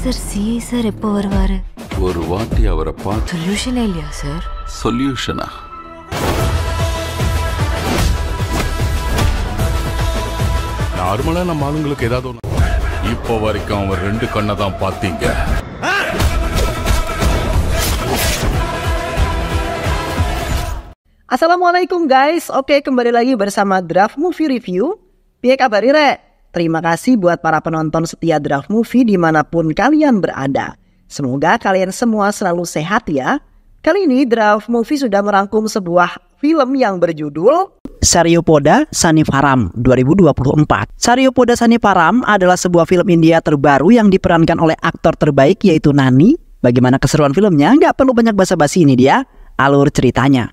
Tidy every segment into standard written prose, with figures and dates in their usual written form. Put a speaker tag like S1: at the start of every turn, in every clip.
S1: Sir, see, sir, எப்போ வருவாரு?
S2: ஒரு வாட்டி அவரை பார்த்து
S1: சொல்யூஷனே இல்லையா சார்?
S2: சொல்யூஷனா? நார்மலா நம்ம ஆளுங்களுக்கு ஏதாவது ஒண்ணு. இப்போ வரைக்கும் அவர் 2 கண்ணை தான் பார்த்தீங்க.
S3: Assalamualaikum guys, oke kembali lagi bersama Draft Movie Review. Piye kabar Ire? Terima kasih buat para penonton setia Draft Movie dimanapun kalian berada. Semoga kalian semua selalu sehat ya. Kali ini Draft Movie sudah merangkum sebuah film yang berjudul Saryopoda Saniparam 2024. Saryopoda Saniparam adalah sebuah film India terbaru yang diperankan oleh aktor terbaik yaitu Nani. Bagaimana keseruan filmnya? Nggak perlu banyak basa-basi, ini dia alur ceritanya.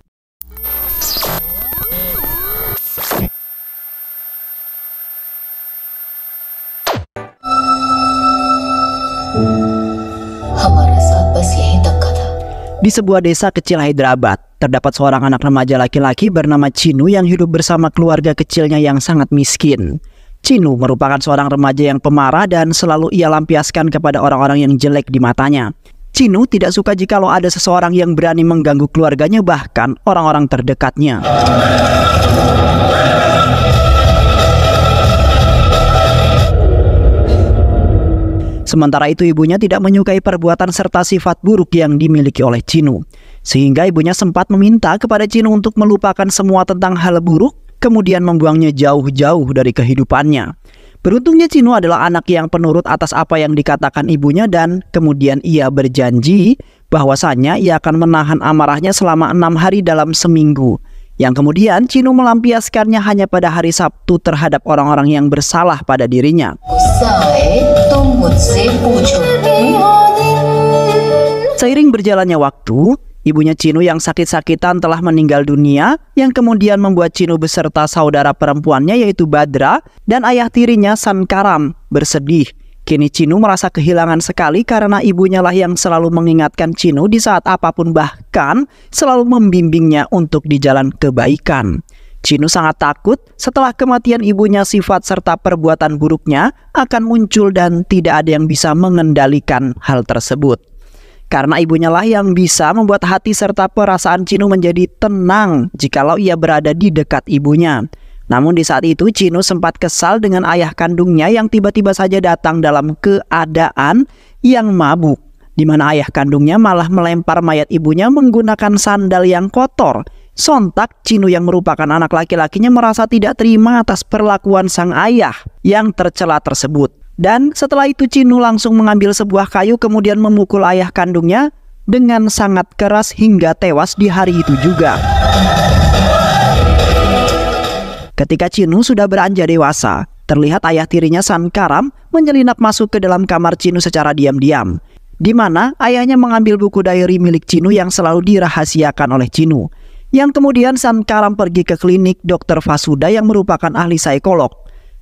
S3: Di sebuah desa kecil Hyderabad, terdapat seorang anak remaja laki-laki bernama Chinu yang hidup bersama keluarga kecilnya yang sangat miskin. Chinu merupakan seorang remaja yang pemarah dan selalu ia lampiaskan kepada orang-orang yang jelek di matanya. Chinu tidak suka jikalau ada seseorang yang berani mengganggu keluarganya, bahkan orang-orang terdekatnya. Sementara itu ibunya tidak menyukai perbuatan serta sifat buruk yang dimiliki oleh Chinu. Sehingga ibunya sempat meminta kepada Chinu untuk melupakan semua tentang hal buruk, kemudian membuangnya jauh-jauh dari kehidupannya. Beruntungnya Chinu adalah anak yang penurut atas apa yang dikatakan ibunya dan kemudian ia berjanji bahwasanya ia akan menahan amarahnya selama 6 hari dalam seminggu. Yang kemudian Chinu melampiaskannya hanya pada hari Sabtu terhadap orang-orang yang bersalah pada dirinya. Seiring berjalannya waktu, ibunya Chinu yang sakit-sakitan telah meninggal dunia, yang kemudian membuat Chinu beserta saudara perempuannya yaitu Badra dan ayah tirinya Sankaram bersedih. Kini Chinu merasa kehilangan sekali karena ibunya lah yang selalu mengingatkan Chinu di saat apapun, bahkan selalu membimbingnya untuk di jalan kebaikan. Chinu sangat takut setelah kematian ibunya sifat serta perbuatan buruknya akan muncul dan tidak ada yang bisa mengendalikan hal tersebut. Karena ibunya lah yang bisa membuat hati serta perasaan Chinu menjadi tenang jikalau ia berada di dekat ibunya. Namun di saat itu Chinu sempat kesal dengan ayah kandungnya yang tiba-tiba saja datang dalam keadaan yang mabuk, di mana ayah kandungnya malah melempar mayat ibunya menggunakan sandal yang kotor. Sontak Chinu yang merupakan anak laki-lakinya merasa tidak terima atas perlakuan sang ayah yang tercela tersebut. Dan setelah itu Chinu langsung mengambil sebuah kayu kemudian memukul ayah kandungnya dengan sangat keras hingga tewas di hari itu juga. Ketika Chinu sudah beranjak dewasa, terlihat ayah tirinya Sankaram menyelinap masuk ke dalam kamar Chinu secara diam-diam, di mana ayahnya mengambil buku diary milik Chinu yang selalu dirahasiakan oleh Chinu. Yang kemudian Sankaram pergi ke klinik Dr. Vasuda yang merupakan ahli psikolog.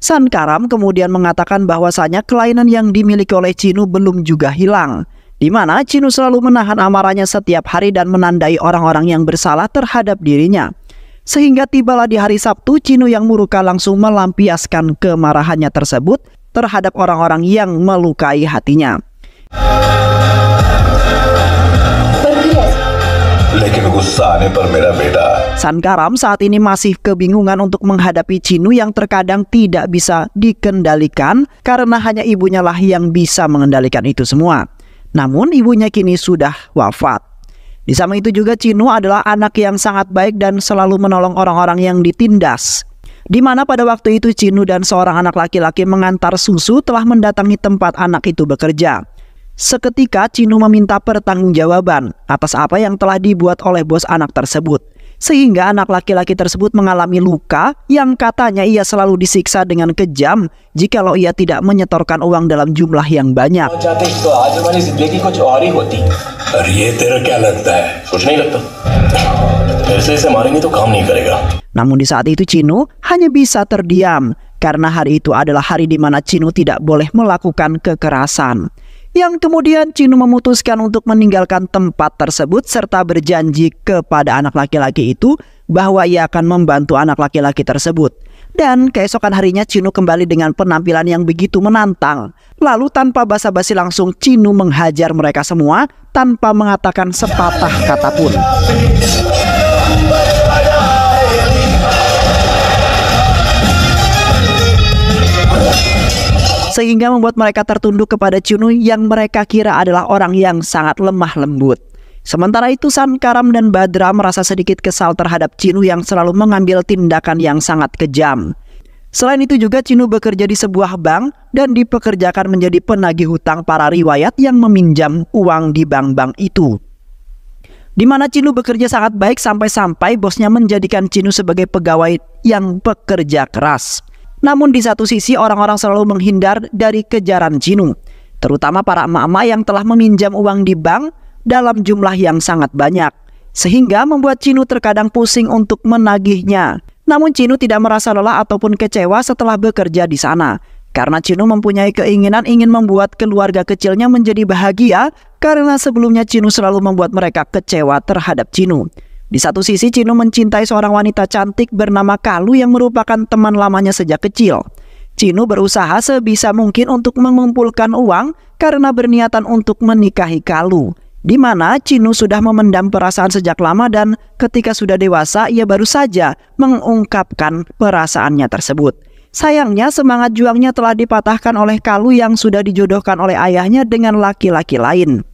S3: Sankaram kemudian mengatakan bahwasanya kelainan yang dimiliki oleh Chinu belum juga hilang, di mana Chinu selalu menahan amarahnya setiap hari dan menandai orang-orang yang bersalah terhadap dirinya. Sehingga tibalah di hari Sabtu, Chinu yang murka langsung melampiaskan kemarahannya tersebut terhadap orang-orang yang melukai hatinya. Sankaram saat ini masih kebingungan untuk menghadapi Chinu yang terkadang tidak bisa dikendalikan karena hanya ibunya lah yang bisa mengendalikan itu semua. Namun ibunya kini sudah wafat. Di samping itu juga Chinu adalah anak yang sangat baik dan selalu menolong orang-orang yang ditindas. Di mana pada waktu itu Chinu dan seorang anak laki-laki mengantar susu telah mendatangi tempat anak itu bekerja. Seketika Chinu meminta pertanggungjawaban atas apa yang telah dibuat oleh bos anak tersebut. Sehingga anak laki-laki tersebut mengalami luka yang katanya ia selalu disiksa dengan kejam jikalau ia tidak menyetorkan uang dalam jumlah yang banyak. Namun di saat itu Chinu hanya bisa terdiam karena hari itu adalah hari di mana Chinu tidak boleh melakukan kekerasan. Yang kemudian Chinu memutuskan untuk meninggalkan tempat tersebut serta berjanji kepada anak laki-laki itu bahwa ia akan membantu anak laki-laki tersebut. Dan keesokan harinya Chinu kembali dengan penampilan yang begitu menantang. Lalu tanpa basa-basi langsung Chinu menghajar mereka semua tanpa mengatakan sepatah kata pun. Sehingga membuat mereka tertunduk kepada Chinu yang mereka kira adalah orang yang sangat lemah lembut. Sementara itu Sankaram dan Badra merasa sedikit kesal terhadap Chinu yang selalu mengambil tindakan yang sangat kejam. Selain itu juga Chinu bekerja di sebuah bank dan dipekerjakan menjadi penagih hutang para riwayat yang meminjam uang di bank-bank itu. Di mana Chinu bekerja sangat baik sampai-sampai bosnya menjadikan Chinu sebagai pegawai yang bekerja keras. Namun di satu sisi orang-orang selalu menghindar dari kejaran Chinu, terutama para emak-emak yang telah meminjam uang di bank dalam jumlah yang sangat banyak, sehingga membuat Chinu terkadang pusing untuk menagihnya. Namun Chinu tidak merasa lelah ataupun kecewa setelah bekerja di sana, karena Chinu mempunyai keinginan ingin membuat keluarga kecilnya menjadi bahagia, karena sebelumnya Chinu selalu membuat mereka kecewa terhadap Chinu. Di satu sisi Chinu mencintai seorang wanita cantik bernama Kalu yang merupakan teman lamanya sejak kecil. Chinu berusaha sebisa mungkin untuk mengumpulkan uang karena berniatan untuk menikahi Kalu, di mana Chinu sudah memendam perasaan sejak lama dan ketika sudah dewasa ia baru saja mengungkapkan perasaannya tersebut. Sayangnya semangat juangnya telah dipatahkan oleh Kalu yang sudah dijodohkan oleh ayahnya dengan laki-laki lain,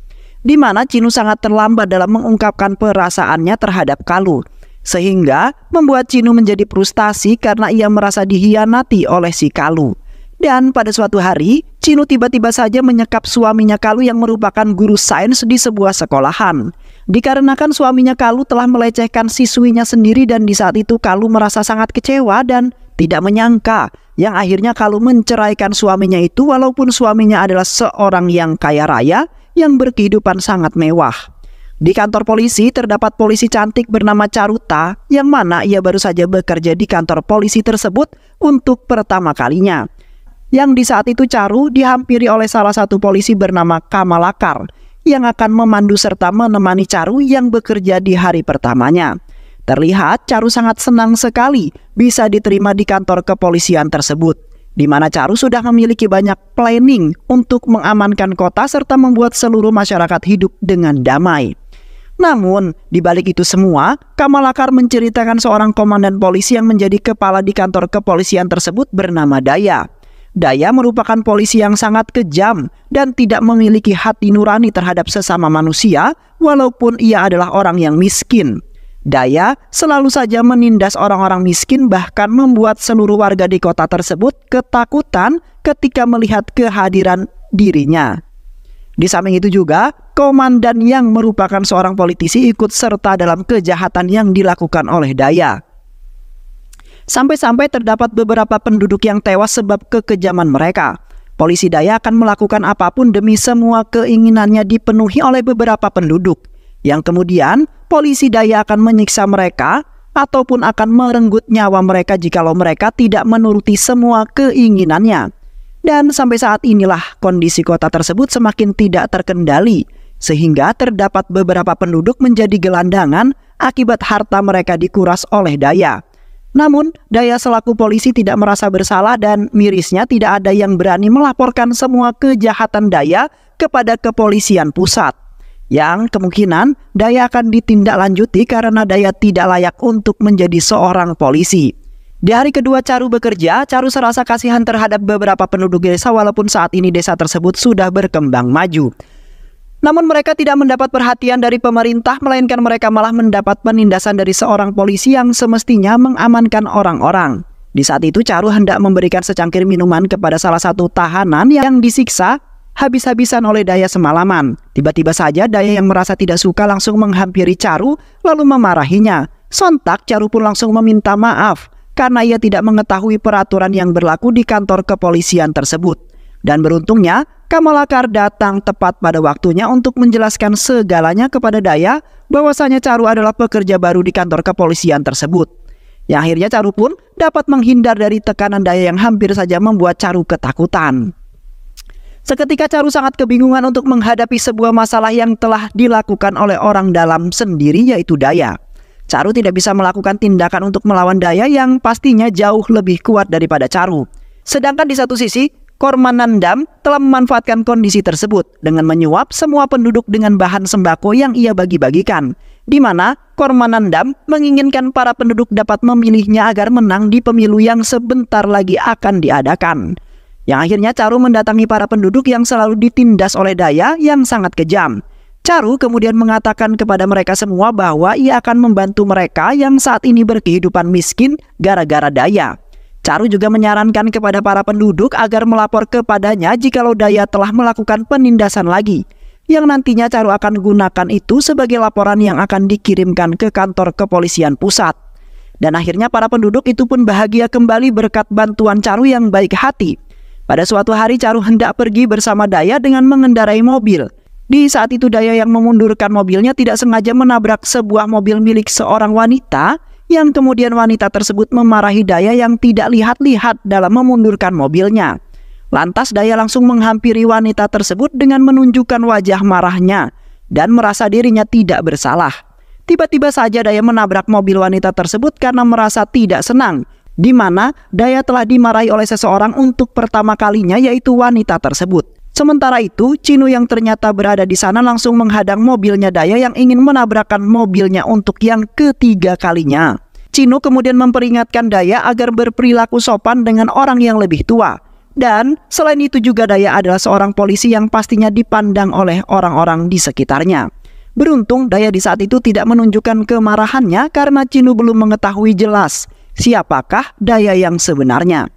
S3: di mana Chinu sangat terlambat dalam mengungkapkan perasaannya terhadap Kalu, sehingga membuat Chinu menjadi frustasi karena ia merasa dihianati oleh si Kalu. Dan pada suatu hari, Chinu tiba-tiba saja menyekap suaminya Kalu yang merupakan guru sains di sebuah sekolahan. Dikarenakan suaminya Kalu telah melecehkan siswinya sendiri dan di saat itu Kalu merasa sangat kecewa dan tidak menyangka yang akhirnya Kalu menceraikan suaminya itu walaupun suaminya adalah seorang yang kaya raya yang berkehidupan sangat mewah. Di kantor polisi terdapat polisi cantik bernama Charuta yang mana ia baru saja bekerja di kantor polisi tersebut untuk pertama kalinya. Yang di saat itu Charu dihampiri oleh salah satu polisi bernama Kamalakar yang akan memandu serta menemani Charu yang bekerja di hari pertamanya. Terlihat Charu sangat senang sekali bisa diterima di kantor kepolisian tersebut, di mana Charu sudah memiliki banyak planning untuk mengamankan kota serta membuat seluruh masyarakat hidup dengan damai. Namun, di balik itu semua, Kamalakar menceritakan seorang komandan polisi yang menjadi kepala di kantor kepolisian tersebut bernama Daya. Daya merupakan polisi yang sangat kejam dan tidak memiliki hati nurani terhadap sesama manusia walaupun ia adalah orang yang miskin. Daya selalu saja menindas orang-orang miskin, bahkan membuat seluruh warga di kota tersebut ketakutan ketika melihat kehadiran dirinya. Di samping itu juga, komandan yang merupakan seorang politisi ikut serta dalam kejahatan yang dilakukan oleh Daya. Sampai-sampai terdapat beberapa penduduk yang tewas sebab kekejaman mereka. Polisi Daya akan melakukan apapun demi semua keinginannya dipenuhi oleh beberapa penduduk, yang kemudian polisi Daya akan menyiksa mereka ataupun akan merenggut nyawa mereka jikalau mereka tidak menuruti semua keinginannya. Dan sampai saat inilah kondisi kota tersebut semakin tidak terkendali, sehingga terdapat beberapa penduduk menjadi gelandangan akibat harta mereka dikuras oleh Daya. Namun, Daya selaku polisi tidak merasa bersalah dan mirisnya tidak ada yang berani melaporkan semua kejahatan Daya kepada kepolisian pusat. Yang kemungkinan Daya akan ditindaklanjuti karena Daya tidak layak untuk menjadi seorang polisi. Di hari kedua Charu bekerja, Charu serasa kasihan terhadap beberapa penduduk desa walaupun saat ini desa tersebut sudah berkembang maju. Namun mereka tidak mendapat perhatian dari pemerintah, melainkan mereka malah mendapat penindasan dari seorang polisi yang semestinya mengamankan orang-orang. Di saat itu Charu hendak memberikan secangkir minuman kepada salah satu tahanan yang disiksa habis-habisan oleh Daya semalaman. Tiba-tiba saja Daya yang merasa tidak suka langsung menghampiri Charu lalu memarahinya. Sontak Charu pun langsung meminta maaf karena ia tidak mengetahui peraturan yang berlaku di kantor kepolisian tersebut. Dan beruntungnya Kamalakar datang tepat pada waktunya untuk menjelaskan segalanya kepada Daya bahwasanya Charu adalah pekerja baru di kantor kepolisian tersebut. Yang akhirnya Charu pun dapat menghindar dari tekanan Daya yang hampir saja membuat Charu ketakutan. Seketika Charu sangat kebingungan untuk menghadapi sebuah masalah yang telah dilakukan oleh orang dalam sendiri, yaitu Daya. Caru tidak bisa melakukan tindakan untuk melawan Daya yang pastinya jauh lebih kuat daripada Caru. Sedangkan di satu sisi, Kormanandam telah memanfaatkan kondisi tersebut dengan menyuap semua penduduk dengan bahan sembako yang ia bagi-bagikan, di mana Kormanandam menginginkan para penduduk dapat memilihnya agar menang di pemilu yang sebentar lagi akan diadakan. Yang akhirnya Caru mendatangi para penduduk yang selalu ditindas oleh Daya yang sangat kejam. Caru kemudian mengatakan kepada mereka semua bahwa ia akan membantu mereka yang saat ini berkehidupan miskin gara-gara Daya. Caru juga menyarankan kepada para penduduk agar melapor kepadanya jikalau Daya telah melakukan penindasan lagi, yang nantinya Caru akan gunakan itu sebagai laporan yang akan dikirimkan ke kantor kepolisian pusat. Dan akhirnya para penduduk itu pun bahagia kembali berkat bantuan Caru yang baik hati. Pada suatu hari Caru hendak pergi bersama Daya dengan mengendarai mobil. Di saat itu Daya yang memundurkan mobilnya tidak sengaja menabrak sebuah mobil milik seorang wanita, yang kemudian wanita tersebut memarahi Daya yang tidak lihat-lihat dalam memundurkan mobilnya. Lantas Daya langsung menghampiri wanita tersebut dengan menunjukkan wajah marahnya dan merasa dirinya tidak bersalah. Tiba-tiba saja Daya menabrak mobil wanita tersebut karena merasa tidak senang, di mana Daya telah dimarahi oleh seseorang untuk pertama kalinya, yaitu wanita tersebut. Sementara itu, Cinu yang ternyata berada di sana langsung menghadang mobilnya Daya yang ingin menabrakkan mobilnya untuk yang ketiga kalinya. Cinu kemudian memperingatkan Daya agar berperilaku sopan dengan orang yang lebih tua. Dan selain itu juga Daya adalah seorang polisi yang pastinya dipandang oleh orang-orang di sekitarnya. Beruntung Daya di saat itu tidak menunjukkan kemarahannya karena Cinu belum mengetahui jelas siapakah Daya yang sebenarnya.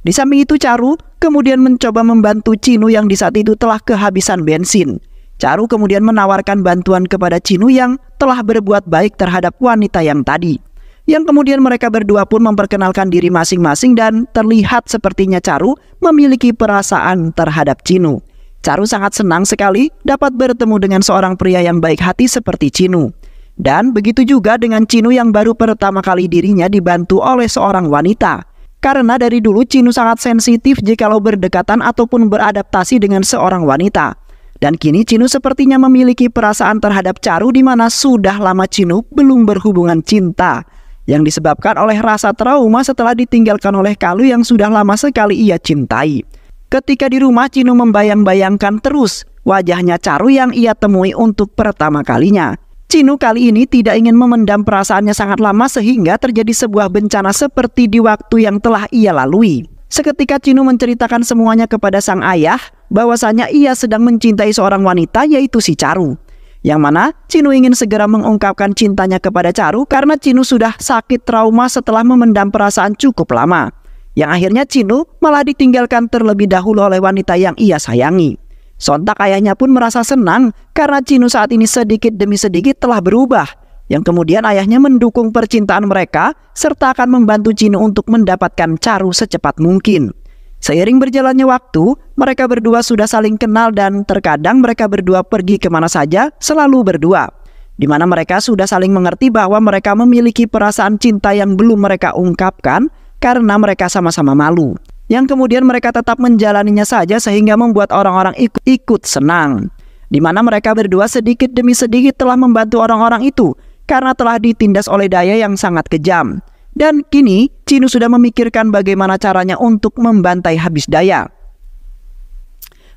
S3: Di samping itu Caru kemudian mencoba membantu Cinu yang di saat itu telah kehabisan bensin. Caru kemudian menawarkan bantuan kepada Cinu yang telah berbuat baik terhadap wanita yang tadi. Yang kemudian mereka berdua pun memperkenalkan diri masing-masing dan terlihat sepertinya Caru memiliki perasaan terhadap Cinu. Caru sangat senang sekali dapat bertemu dengan seorang pria yang baik hati seperti Cinu. Dan begitu juga dengan Cinu yang baru pertama kali dirinya dibantu oleh seorang wanita. Karena dari dulu Cinu sangat sensitif jikalau berdekatan ataupun beradaptasi dengan seorang wanita. Dan kini Cinu sepertinya memiliki perasaan terhadap Caru di mana sudah lama Cinu belum berhubungan cinta, yang disebabkan oleh rasa trauma setelah ditinggalkan oleh Kalu yang sudah lama sekali ia cintai. Ketika di rumah, Cinu membayang-bayangkan terus wajahnya Caru yang ia temui untuk pertama kalinya. Cinu kali ini tidak ingin memendam perasaannya sangat lama sehingga terjadi sebuah bencana seperti di waktu yang telah ia lalui. Seketika Cinu menceritakan semuanya kepada sang ayah bahwasanya ia sedang mencintai seorang wanita, yaitu si Caru. Yang mana Cinu ingin segera mengungkapkan cintanya kepada Caru karena Cinu sudah sakit trauma setelah memendam perasaan cukup lama. Yang akhirnya Cinu malah ditinggalkan terlebih dahulu oleh wanita yang ia sayangi. Sontak ayahnya pun merasa senang karena Cinu saat ini sedikit demi sedikit telah berubah. Yang kemudian ayahnya mendukung percintaan mereka serta akan membantu Cinu untuk mendapatkan Caru secepat mungkin. Seiring berjalannya waktu, mereka berdua sudah saling kenal dan terkadang mereka berdua pergi kemana saja selalu berdua. Di mana mereka sudah saling mengerti bahwa mereka memiliki perasaan cinta yang belum mereka ungkapkan karena mereka sama-sama malu. Yang kemudian mereka tetap menjalaninya saja sehingga membuat orang-orang ikut senang. Di mana mereka berdua sedikit demi sedikit telah membantu orang-orang itu karena telah ditindas oleh Daya yang sangat kejam. Dan kini Cinu sudah memikirkan bagaimana caranya untuk membantai habis Daya.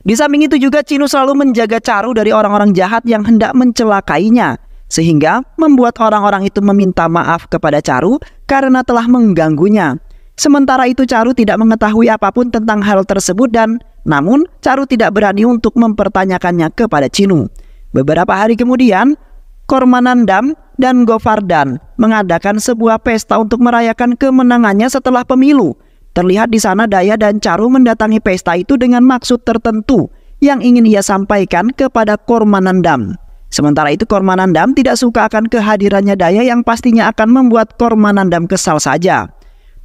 S3: Di samping itu juga Cinu selalu menjaga Caru dari orang-orang jahat yang hendak mencelakainya, sehingga membuat orang-orang itu meminta maaf kepada Caru karena telah mengganggunya. Sementara itu Caru tidak mengetahui apapun tentang hal tersebut dan namun Caru tidak berani untuk mempertanyakannya kepada Cinu. Beberapa hari kemudian Kormanandam dan Govardhan mengadakan sebuah pesta untuk merayakan kemenangannya setelah pemilu. Terlihat di sana Daya dan Caru mendatangi pesta itu dengan maksud tertentu yang ingin ia sampaikan kepada Kormanandam. Sementara itu Kormanandam tidak suka akan kehadirannya Daya yang pastinya akan membuat Kormanandam kesal saja.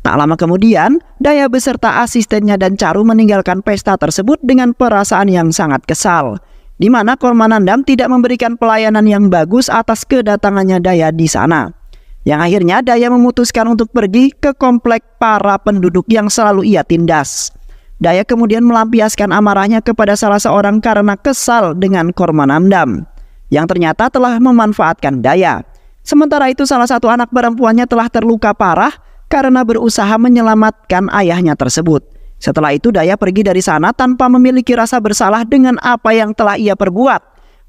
S3: Tak lama kemudian, Daya beserta asistennya dan Caru meninggalkan pesta tersebut dengan perasaan yang sangat kesal, di mana Kormanandam tidak memberikan pelayanan yang bagus atas kedatangannya Daya di sana. Yang akhirnya Daya memutuskan untuk pergi ke komplek para penduduk yang selalu ia tindas. Daya kemudian melampiaskan amarahnya kepada salah seorang karena kesal dengan Kormanandam, yang ternyata telah memanfaatkan Daya. Sementara itu salah satu anak perempuannya telah terluka parah karena berusaha menyelamatkan ayahnya tersebut. Setelah itu Daya pergi dari sana tanpa memiliki rasa bersalah dengan apa yang telah ia perbuat.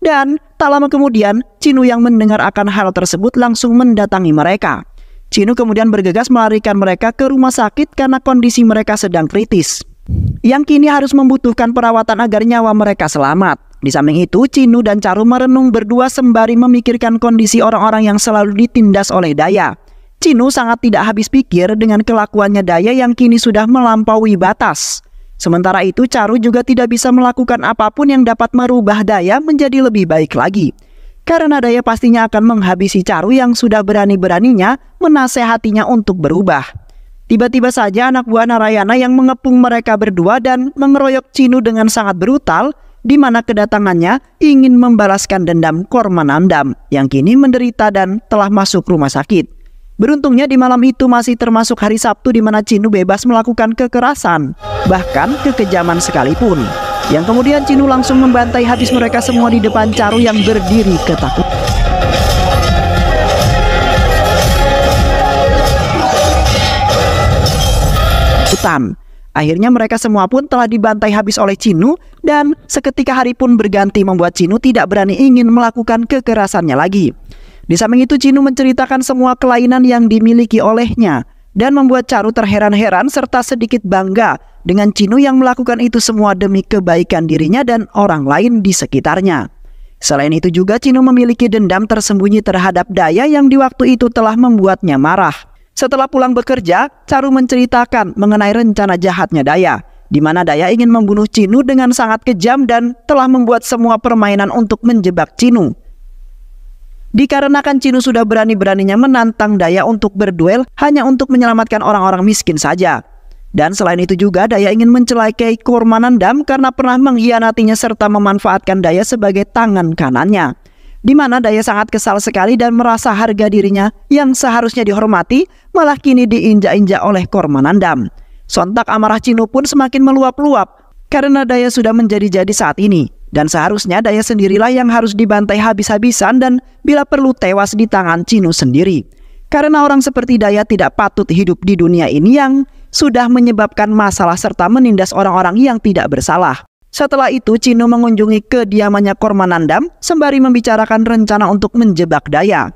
S3: Dan tak lama kemudian Cinu yang mendengar akan hal tersebut langsung mendatangi mereka. Cinu kemudian bergegas melarikan mereka ke rumah sakit karena kondisi mereka sedang kritis, yang kini harus membutuhkan perawatan agar nyawa mereka selamat. Di samping itu, Cinu dan Caru merenung berdua sembari memikirkan kondisi orang-orang yang selalu ditindas oleh Daya. Cinu sangat tidak habis pikir dengan kelakuannya Daya yang kini sudah melampaui batas. Sementara itu, Caru juga tidak bisa melakukan apapun yang dapat merubah Daya menjadi lebih baik lagi. Karena Daya pastinya akan menghabisi Caru yang sudah berani-beraninya menasehatinya untuk berubah. Tiba-tiba saja anak buah Narayana yang mengepung mereka berdua dan mengeroyok Cinu dengan sangat brutal, di mana kedatangannya ingin membalaskan dendam Kormanandam yang kini menderita dan telah masuk rumah sakit. Beruntungnya di malam itu masih termasuk hari Sabtu di mana Cinu bebas melakukan kekerasan, bahkan kekejaman sekalipun. Yang kemudian Cinu langsung membantai habis mereka semua di depan Caru yang berdiri ketakutan. Akhirnya mereka semua pun telah dibantai habis oleh Cinu dan seketika hari pun berganti membuat Cinu tidak berani ingin melakukan kekerasannya lagi. Di samping itu Cinu menceritakan semua kelainan yang dimiliki olehnya dan membuat Caru terheran-heran serta sedikit bangga dengan Cinu yang melakukan itu semua demi kebaikan dirinya dan orang lain di sekitarnya. Selain itu juga Cinu memiliki dendam tersembunyi terhadap Daya yang di waktu itu telah membuatnya marah. Setelah pulang bekerja, Caru menceritakan mengenai rencana jahatnya Daya, di mana Daya ingin membunuh Cinu dengan sangat kejam dan telah membuat semua permainan untuk menjebak Cinu. Dikarenakan Cinu sudah berani-beraninya menantang Daya untuk berduel hanya untuk menyelamatkan orang-orang miskin saja. Dan selain itu juga Daya ingin mencelakai Kormanandam karena pernah mengkhianatinya serta memanfaatkan Daya sebagai tangan kanannya. Di mana Daya sangat kesal sekali dan merasa harga dirinya yang seharusnya dihormati malah kini diinjak-injak oleh Kormanandam. Sontak amarah Cinu pun semakin meluap-luap karena Daya sudah menjadi-jadi saat ini. Dan seharusnya Daya sendirilah yang harus dibantai habis-habisan dan bila perlu tewas di tangan Cinu sendiri. Karena orang seperti Daya tidak patut hidup di dunia ini yang sudah menyebabkan masalah serta menindas orang-orang yang tidak bersalah. Setelah itu Cinu mengunjungi kediamannya Kormanandam sembari membicarakan rencana untuk menjebak Daya.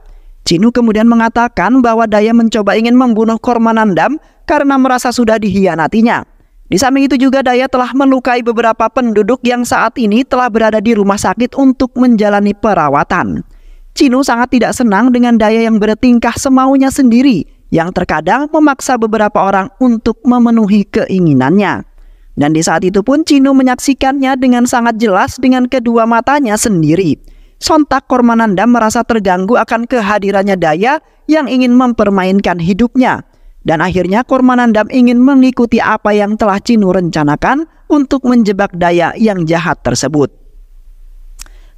S3: Cinu kemudian mengatakan bahwa Daya mencoba ingin membunuh Kormanandam karena merasa sudah dikhianatinya. Di samping itu juga Daya telah melukai beberapa penduduk yang saat ini telah berada di rumah sakit untuk menjalani perawatan. Cinu sangat tidak senang dengan Daya yang bertingkah semaunya sendiri, yang terkadang memaksa beberapa orang untuk memenuhi keinginannya. Dan di saat itu pun Cinu menyaksikannya dengan sangat jelas dengan kedua matanya sendiri. Sontak Kormanandam merasa terganggu akan kehadirannya Daya yang ingin mempermainkan hidupnya. Dan akhirnya Kormanandam ingin mengikuti apa yang telah Cinu rencanakan untuk menjebak Daya yang jahat tersebut.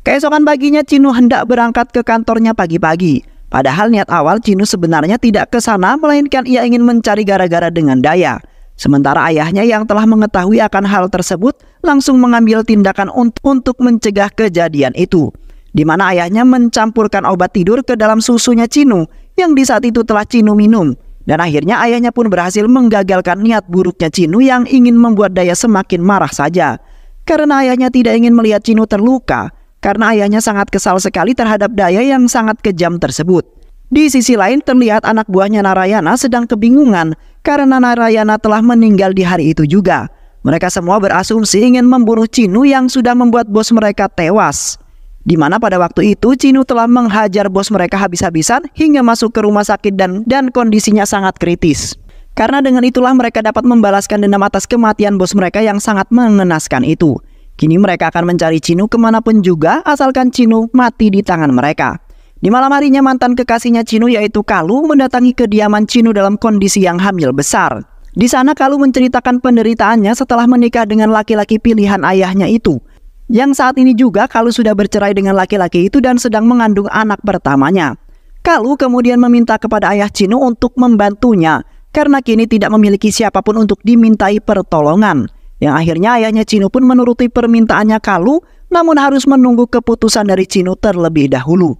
S3: Keesokan paginya Cinu hendak berangkat ke kantornya pagi-pagi. Padahal niat awal Cinu sebenarnya tidak ke sana, melainkan ia ingin mencari gara-gara dengan Daya. Sementara ayahnya yang telah mengetahui akan hal tersebut langsung mengambil tindakan untuk mencegah kejadian itu. Di mana ayahnya mencampurkan obat tidur ke dalam susunya Cinu yang di saat itu telah Cinu minum. Dan akhirnya ayahnya pun berhasil menggagalkan niat buruknya Cinu yang ingin membuat Daya semakin marah saja. Karena ayahnya tidak ingin melihat Cinu terluka, karena ayahnya sangat kesal sekali terhadap Daya yang sangat kejam tersebut. Di sisi lain terlihat anak buahnya Narayana sedang kebingungan karena Narayana telah meninggal di hari itu juga. Mereka semua berasumsi ingin membunuh Cinu yang sudah membuat bos mereka tewas. Di mana pada waktu itu Cinu telah menghajar bos mereka habis-habisan hingga masuk ke rumah sakit dan kondisinya sangat kritis. Karena dengan itulah mereka dapat membalaskan dendam atas kematian bos mereka yang sangat mengenaskan itu. Kini mereka akan mencari Cinu kemanapun juga asalkan Cinu mati di tangan mereka. Di malam harinya mantan kekasihnya Cinu yaitu Kalu mendatangi kediaman Cinu dalam kondisi yang hamil besar. Di sana Kalu menceritakan penderitaannya setelah menikah dengan laki-laki pilihan ayahnya itu. Yang saat ini juga Kalu sudah bercerai dengan laki-laki itu dan sedang mengandung anak pertamanya. Kalu kemudian meminta kepada ayah Cinu untuk membantunya karena kini tidak memiliki siapapun untuk dimintai pertolongan. Yang akhirnya ayahnya Cinu pun menuruti permintaannya Kalu, namun harus menunggu keputusan dari Cinu terlebih dahulu.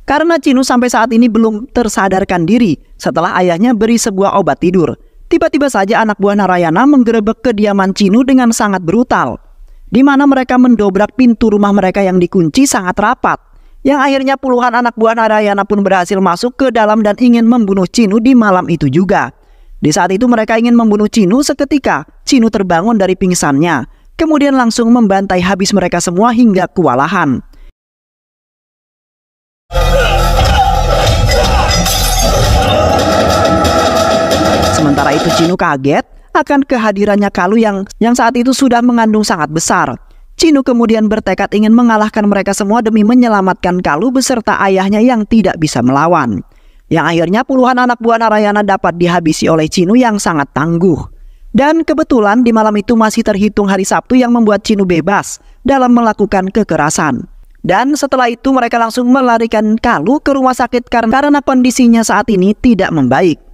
S3: Karena Cinu sampai saat ini belum tersadarkan diri setelah ayahnya beri sebuah obat tidur. Tiba-tiba saja anak buah Narayana menggerebek kediaman Cinu dengan sangat brutal, di mana mereka mendobrak pintu rumah mereka yang dikunci sangat rapat. Yang akhirnya puluhan anak buah Narayana pun berhasil masuk ke dalam dan ingin membunuh Cinu di malam itu juga. Di saat itu mereka ingin membunuh Cinu, seketika Cinu terbangun dari pingsannya, kemudian langsung membantai habis mereka semua hingga kewalahan. Sementara itu Cinu kaget akan kehadirannya Kalu yang saat itu sudah mengandung sangat besar. Cinu kemudian bertekad ingin mengalahkan mereka semua demi menyelamatkan Kalu beserta ayahnya yang tidak bisa melawan. Yang akhirnya puluhan anak buah Narayana dapat dihabisi oleh Cinu yang sangat tangguh. Dan kebetulan di malam itu masih terhitung hari Sabtu yang membuat Cinu bebas dalam melakukan kekerasan. Dan setelah itu mereka langsung melarikan Kalu ke rumah sakit karena kondisinya saat ini tidak membaik.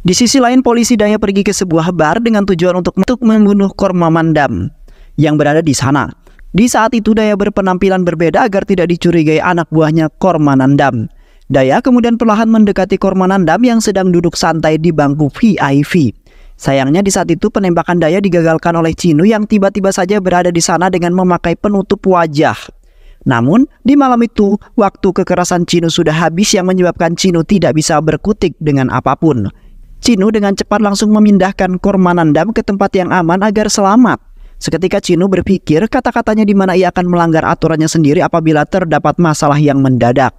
S3: Di sisi lain polisi Daya pergi ke sebuah bar dengan tujuan untuk membunuh Kormamandam yang berada di sana. Di saat itu Daya berpenampilan berbeda agar tidak dicurigai anak buahnya Kormanandam. Daya kemudian perlahan mendekati Kormanandam yang sedang duduk santai di bangku VIP. Sayangnya di saat itu penembakan Daya digagalkan oleh Cinu yang tiba-tiba saja berada di sana dengan memakai penutup wajah. Namun di malam itu waktu kekerasan Cinu sudah habis yang menyebabkan Cinu tidak bisa berkutik dengan apapun. Cinu dengan cepat langsung memindahkan Kormanandam ke tempat yang aman agar selamat. Seketika Cinu berpikir kata-katanya di mana ia akan melanggar aturannya sendiri apabila terdapat masalah yang mendadak.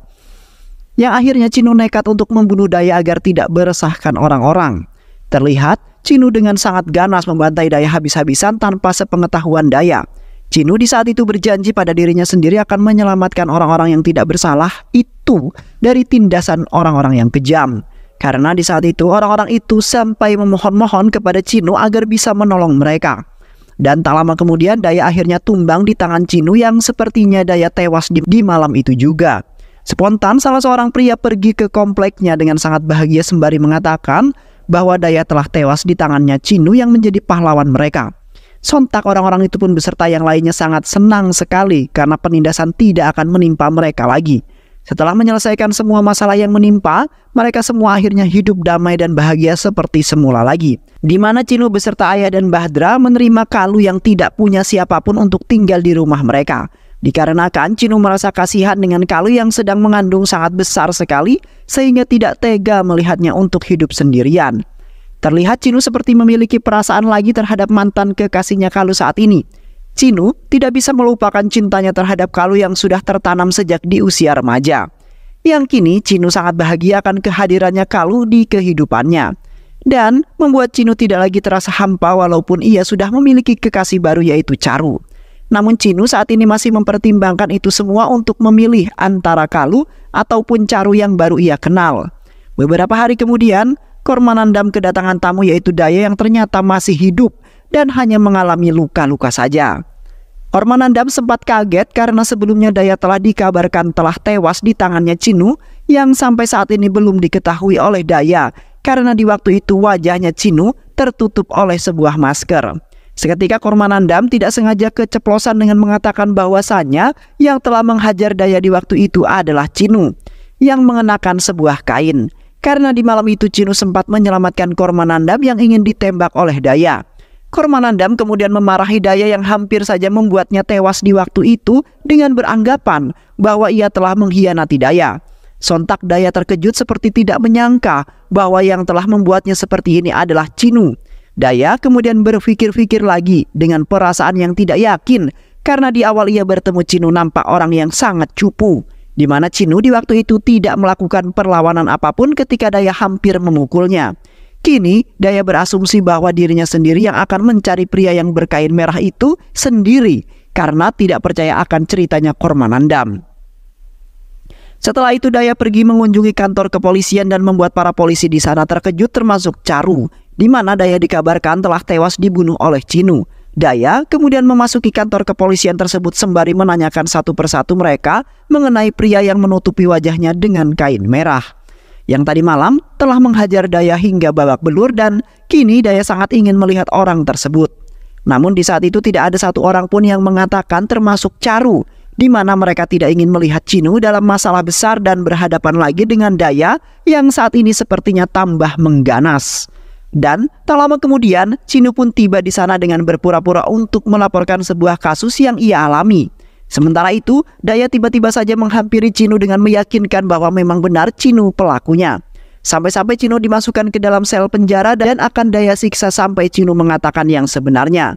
S3: Yang akhirnya Cinu nekat untuk membunuh Daya agar tidak meresahkan orang-orang. Terlihat Cinu dengan sangat ganas membantai Daya habis-habisan tanpa sepengetahuan Daya. Cinu di saat itu berjanji pada dirinya sendiri akan menyelamatkan orang-orang yang tidak bersalah itu dari tindasan orang-orang yang kejam. Karena di saat itu orang-orang itu sampai memohon-mohon kepada Cinu agar bisa menolong mereka. Dan tak lama kemudian Daya akhirnya tumbang di tangan Cinu yang sepertinya Daya tewas di malam itu juga. Spontan salah seorang pria pergi ke kompleknya dengan sangat bahagia sembari mengatakan bahwa Daya telah tewas di tangannya Cinu yang menjadi pahlawan mereka. Sontak orang-orang itu pun beserta yang lainnya sangat senang sekali karena penindasan tidak akan menimpa mereka lagi. Setelah menyelesaikan semua masalah yang menimpa, mereka semua akhirnya hidup damai dan bahagia seperti semula lagi. Di mana Cinu beserta ayah dan Bahdra menerima Kalu yang tidak punya siapapun untuk tinggal di rumah mereka. Dikarenakan Cinu merasa kasihan dengan Kalu yang sedang mengandung sangat besar sekali, sehingga tidak tega melihatnya untuk hidup sendirian. Terlihat Cinu seperti memiliki perasaan lagi terhadap mantan kekasihnya Kalu saat ini. Cinu tidak bisa melupakan cintanya terhadap Kalu yang sudah tertanam sejak di usia remaja. Yang kini Cinu sangat bahagia akan kehadirannya Kalu di kehidupannya. Dan membuat Cinu tidak lagi terasa hampa walaupun ia sudah memiliki kekasih baru yaitu Charu. Namun Cinu saat ini masih mempertimbangkan itu semua untuk memilih antara Kalu ataupun Charu yang baru ia kenal. Beberapa hari kemudian Kormanandam kedatangan tamu yaitu Daya yang ternyata masih hidup dan hanya mengalami luka-luka saja. Kormanandam sempat kaget karena sebelumnya Daya telah dikabarkan telah tewas di tangannya Cinu yang sampai saat ini belum diketahui oleh Daya karena di waktu itu wajahnya Cinu tertutup oleh sebuah masker. Seketika Kormanandam tidak sengaja keceplosan dengan mengatakan bahwasannya yang telah menghajar Daya di waktu itu adalah Cinu yang mengenakan sebuah kain. Karena di malam itu Cinu sempat menyelamatkan Kormanandam yang ingin ditembak oleh Daya. Kormanandam kemudian memarahi Daya yang hampir saja membuatnya tewas di waktu itu dengan beranggapan bahwa ia telah mengkhianati Daya. Sontak Daya terkejut seperti tidak menyangka bahwa yang telah membuatnya seperti ini adalah Cinu. Daya kemudian berpikir-pikir lagi dengan perasaan yang tidak yakin karena di awal ia bertemu Cinu nampak orang yang sangat cupu. Di mana Cinu di waktu itu tidak melakukan perlawanan apapun ketika Daya hampir memukulnya. Kini Daya berasumsi bahwa dirinya sendiri yang akan mencari pria yang berkain merah itu sendiri karena tidak percaya akan ceritanya Kormanandam. Setelah itu Daya pergi mengunjungi kantor kepolisian dan membuat para polisi di sana terkejut termasuk Charu, di mana Daya dikabarkan telah tewas dibunuh oleh Cinu. Daya kemudian memasuki kantor kepolisian tersebut sembari menanyakan satu persatu mereka mengenai pria yang menutupi wajahnya dengan kain merah. Yang tadi malam telah menghajar Daya hingga babak belur dan kini Daya sangat ingin melihat orang tersebut. Namun di saat itu tidak ada satu orang pun yang mengatakan termasuk Charu di mana mereka tidak ingin melihat Chinu dalam masalah besar dan berhadapan lagi dengan Daya yang saat ini sepertinya tambah mengganas. Dan tak lama kemudian, Chinu pun tiba di sana dengan berpura-pura untuk melaporkan sebuah kasus yang ia alami. Sementara itu, Daya tiba-tiba saja menghampiri Chinu dengan meyakinkan bahwa memang benar Chinu pelakunya. Sampai-sampai Chinu dimasukkan ke dalam sel penjara dan akan Daya siksa sampai Chinu mengatakan yang sebenarnya.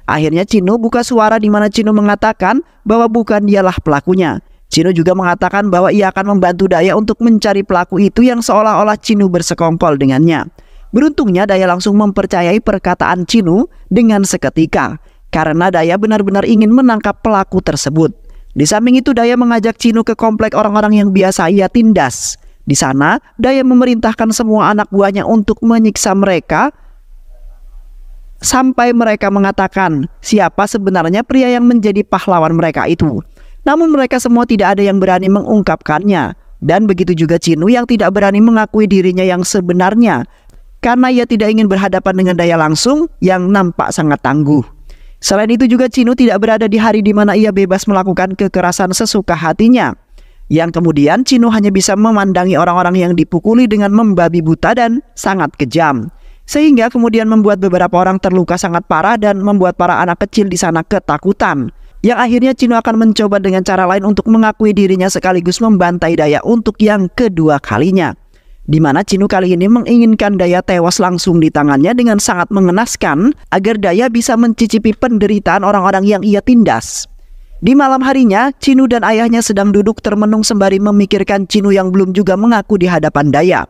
S3: Akhirnya Chinu buka suara di mana Chinu mengatakan bahwa bukan dialah pelakunya. Chinu juga mengatakan bahwa ia akan membantu Daya untuk mencari pelaku itu yang seolah-olah Chinu bersekongkol dengannya. Beruntungnya Daya langsung mempercayai perkataan Chinu dengan seketika, karena Daya benar-benar ingin menangkap pelaku tersebut. Di samping itu Daya mengajak Chinu ke komplek orang-orang yang biasa ia tindas. Di sana, Daya memerintahkan semua anak buahnya untuk menyiksa mereka sampai mereka mengatakan siapa sebenarnya pria yang menjadi pahlawan mereka itu. Namun mereka semua tidak ada yang berani mengungkapkannya. Dan begitu juga Chinu yang tidak berani mengakui dirinya yang sebenarnya, karena ia tidak ingin berhadapan dengan Daya langsung yang nampak sangat tangguh. Selain itu juga Chinu tidak berada di hari di mana ia bebas melakukan kekerasan sesuka hatinya. Yang kemudian Chinu hanya bisa memandangi orang-orang yang dipukuli dengan membabi buta dan sangat kejam. Sehingga kemudian membuat beberapa orang terluka sangat parah dan membuat para anak kecil di sana ketakutan. Yang akhirnya Chinu akan mencoba dengan cara lain untuk mengakui dirinya sekaligus membantai Daya untuk yang kedua kalinya. Di mana Chinu kali ini menginginkan Daya tewas langsung di tangannya dengan sangat mengenaskan agar Daya bisa mencicipi penderitaan orang-orang yang ia tindas. Di malam harinya, Chinu dan ayahnya sedang duduk termenung sembari memikirkan Chinu yang belum juga mengaku di hadapan Daya.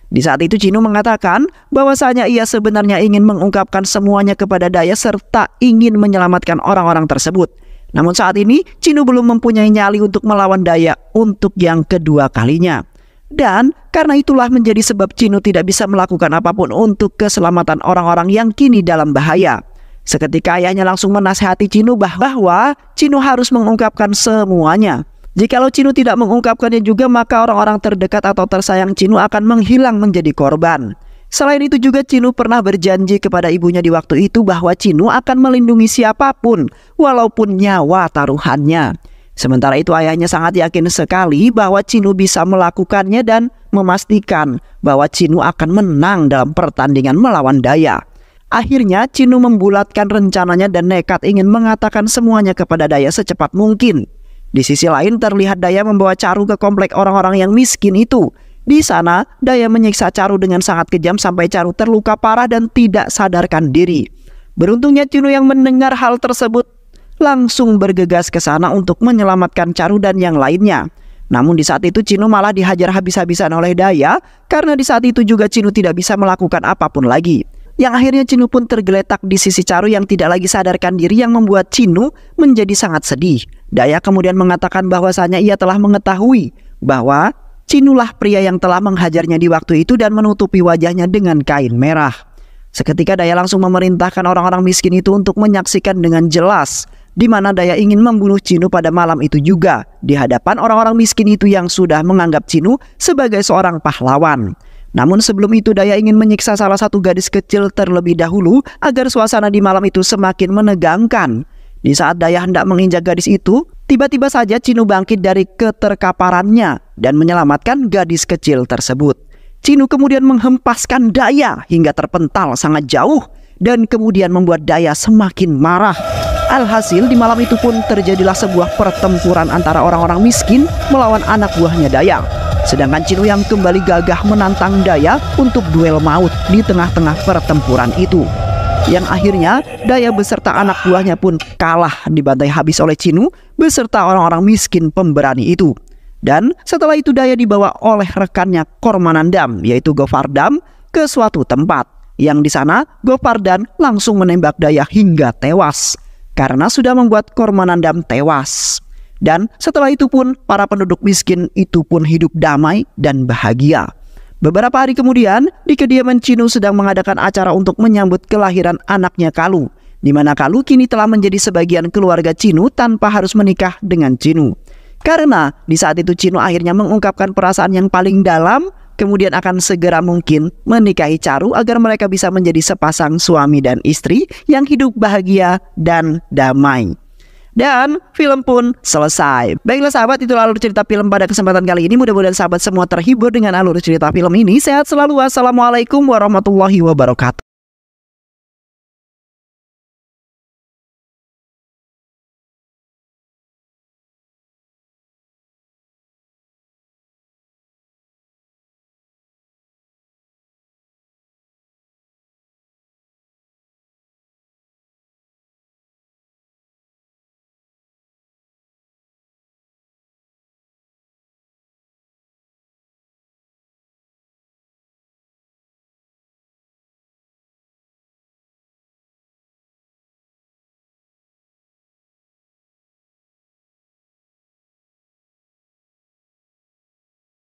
S3: Di saat itu Chinu mengatakan bahwasanya ia sebenarnya ingin mengungkapkan semuanya kepada Daya serta ingin menyelamatkan orang-orang tersebut. Namun saat ini Chinu belum mempunyai nyali untuk melawan Daya untuk yang kedua kalinya. Dan karena itulah menjadi sebab Chinu tidak bisa melakukan apapun untuk keselamatan orang-orang yang kini dalam bahaya. Seketika ayahnya langsung menasihati Chinu bahwa Chinu harus mengungkapkan semuanya. Jikalau Chinu tidak mengungkapkannya juga, maka orang-orang terdekat atau tersayang Chinu akan menghilang menjadi korban. Selain itu juga Chinu pernah berjanji kepada ibunya di waktu itu bahwa Chinu akan melindungi siapapun, walaupun nyawa taruhannya. Sementara itu ayahnya sangat yakin sekali bahwa Chinu bisa melakukannya dan memastikan bahwa Chinu akan menang dalam pertandingan melawan Daya. Akhirnya Chinu membulatkan rencananya dan nekat ingin mengatakan semuanya kepada Daya secepat mungkin. Di sisi lain terlihat Daya membawa Charu ke komplek orang-orang yang miskin itu. Di sana Daya menyiksa Charu dengan sangat kejam sampai Charu terluka parah dan tidak sadarkan diri. Beruntungnya Chinu yang mendengar hal tersebut langsung bergegas ke sana untuk menyelamatkan Charu dan yang lainnya. Namun di saat itu Chinu malah dihajar habis-habisan oleh Daya, karena di saat itu juga Chinu tidak bisa melakukan apapun lagi. Yang akhirnya Chinu pun tergeletak di sisi Charu yang tidak lagi sadarkan diri, yang membuat Chinu menjadi sangat sedih. Daya kemudian mengatakan bahwasanya ia telah mengetahui bahwa Chinulah pria yang telah menghajarnya di waktu itu dan menutupi wajahnya dengan kain merah. Seketika Daya langsung memerintahkan orang-orang miskin itu untuk menyaksikan dengan jelas di mana Daya ingin membunuh Chinu pada malam itu juga di hadapan orang-orang miskin itu yang sudah menganggap Chinu sebagai seorang pahlawan. Namun sebelum itu Daya ingin menyiksa salah satu gadis kecil terlebih dahulu agar suasana di malam itu semakin menegangkan. Di saat Daya hendak menginjak gadis itu, tiba-tiba saja Chinu bangkit dari keterkaparannya dan menyelamatkan gadis kecil tersebut. Chinu kemudian menghempaskan Daya hingga terpental sangat jauh dan kemudian membuat Daya semakin marah. Alhasil di malam itu pun terjadilah sebuah pertempuran antara orang-orang miskin melawan anak buahnya Daya. Sedangkan Chinu yang kembali gagah menantang Daya untuk duel maut di tengah-tengah pertempuran itu. Yang akhirnya Daya beserta anak buahnya pun kalah dibantai habis oleh Chinu beserta orang-orang miskin pemberani itu. Dan setelah itu Daya dibawa oleh rekannya Kormanandam, yaitu Govardhan, ke suatu tempat. Yang di sana Govardhan langsung menembak Daya hingga tewas karena sudah membuat Kormanandam tewas. Dan setelah itu pun para penduduk miskin itu pun hidup damai dan bahagia. Beberapa hari kemudian di kediaman Chinu sedang mengadakan acara untuk menyambut kelahiran anaknya Kalu, di mana Kalu kini telah menjadi sebagian keluarga Chinu tanpa harus menikah dengan Chinu. Karena di saat itu Chinu akhirnya mengungkapkan perasaan yang paling dalam, kemudian akan segera mungkin menikahi Charu agar mereka bisa menjadi sepasang suami dan istri yang hidup bahagia dan damai. Dan film pun selesai. Baiklah sahabat, itulah alur cerita film pada kesempatan kali ini. Mudah-mudahan sahabat semua terhibur dengan alur cerita film ini. Sehat selalu. Wassalamualaikum warahmatullahi wabarakatuh.